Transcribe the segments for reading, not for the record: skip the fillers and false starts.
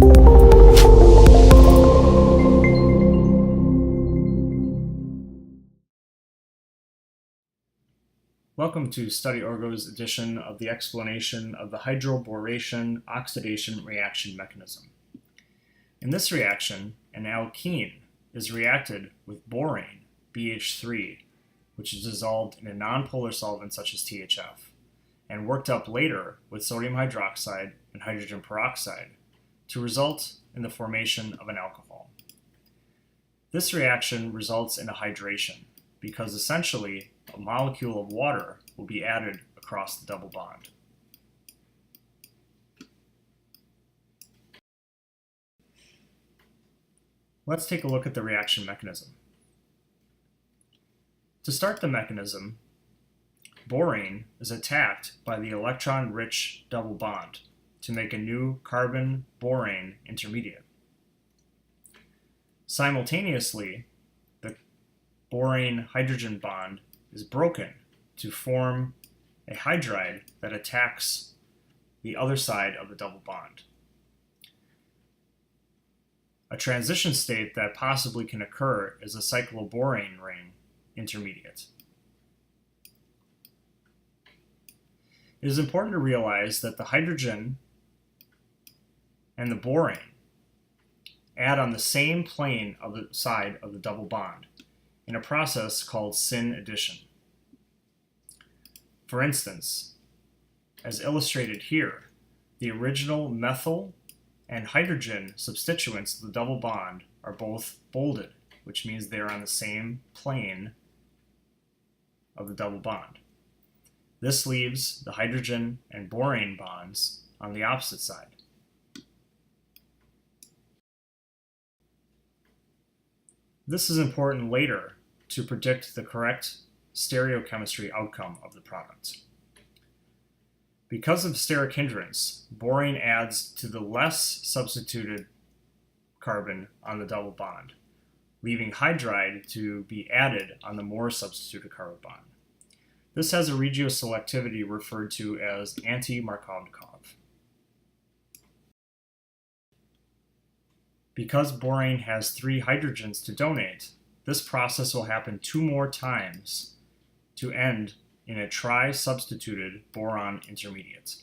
Welcome to StudyOrgo's edition of the explanation of the Hydroboration-Oxidation Reaction Mechanism. In this reaction, an alkene is reacted with borane, BH3, which is dissolved in a nonpolar solvent such as THF, and worked up later with sodium hydroxide and hydrogen peroxide to result in the formation of an alcohol. This reaction results in a hydration because essentially a molecule of water will be added across the double bond. Let's take a look at the reaction mechanism. To start the mechanism, borane is attacked by the electron-rich double bond to make a new carbon-borane intermediate. Simultaneously, the borane-hydrogen bond is broken to form a hydride that attacks the other side of the double bond. A transition state that possibly can occur is a cycloborane ring intermediate. It is important to realize that the hydrogen and the borane add on the same plane of the side of the double bond in a process called Syn Addition. For instance, as illustrated here, the original methyl and hydrogen substituents of the double bond are both bolded, which means they are on the same plane of the double bond. This leaves the hydrogen and borane bonds on the opposite side. This is important later to predict the correct stereochemistry outcome of the product. Because of steric hindrance, borane adds to the less substituted carbon on the double bond, leaving hydride to be added on the more substituted carbon bond. This has a regioselectivity referred to as Anti-Markovnikov. Because borane has 3 hydrogens to donate, this process will happen 2 more times to end in a tri-substituted boron intermediate.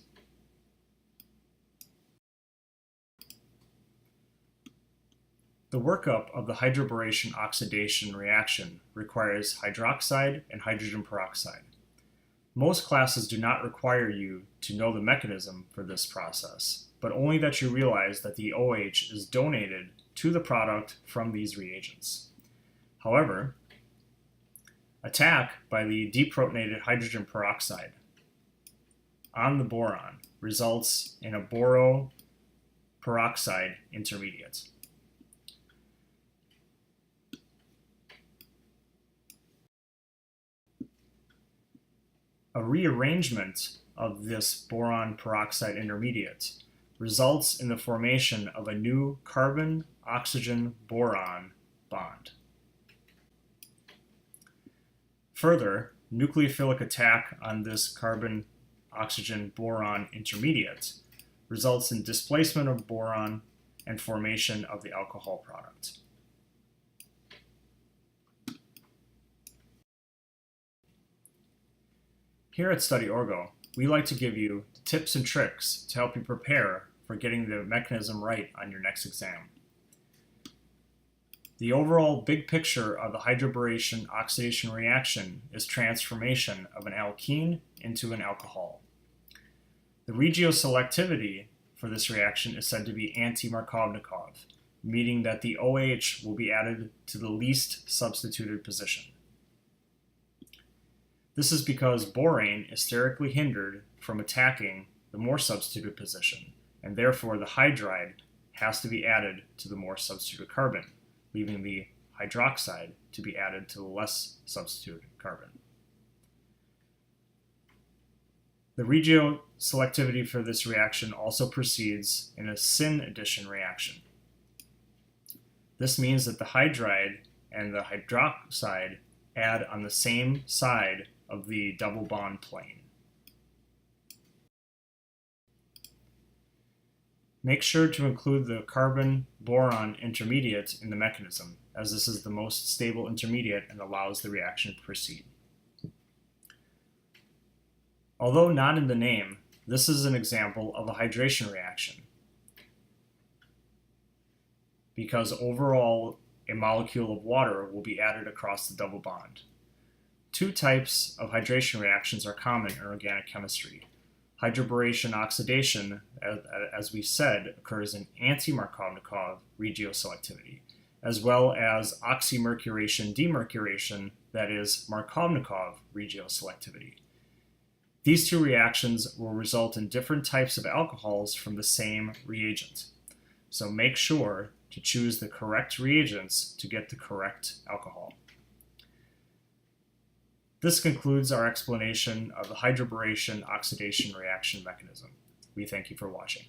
The workup of the hydroboration-oxidation reaction requires hydroxide and hydrogen peroxide. Most classes do not require you to know the mechanism for this process, but only that you realize that the OH is donated to the product from these reagents. However, attack by the deprotonated hydrogen peroxide on the boron results in a boro-peroxide intermediate. A rearrangement of this boron peroxide intermediate results in the formation of a new carbon-oxygen-boron bond. Further, nucleophilic attack on this carbon-oxygen-boron intermediate results in displacement of boron and formation of the alcohol product. Here at StudyOrgo, we like to give you tips and tricks to help you prepare for getting the mechanism right on your next exam. The overall big picture of the hydroboration-oxidation reaction is transformation of an alkene into an alcohol. The regioselectivity for this reaction is said to be Anti-Markovnikov, meaning that the OH will be added to the least substituted position. This is because borane is sterically hindered from attacking the more substituted position, and therefore the hydride has to be added to the more substituted carbon, leaving the hydroxide to be added to the less substituted carbon. The regioselectivity for this reaction also proceeds in a Syn Addition reaction. This means that the hydride and the hydroxide add on the same side of the double bond plane. Make sure to include the carbon-boron intermediate in the mechanism, as this is the most stable intermediate and allows the reaction to proceed. Although not in the name, this is an example of a hydration reaction, because overall a molecule of water will be added across the double bond. Two types of hydration reactions are common in organic chemistry. Hydroboration-Oxidation, as we said, occurs in Anti-Markovnikov regioselectivity, as well as oxymercuration-demercuration, that is Markovnikov regioselectivity. These two reactions will result in different types of alcohols from the same reagent. So make sure to choose the correct reagents to get the correct alcohol. This concludes our explanation of the hydroboration-oxidation reaction mechanism. We thank you for watching.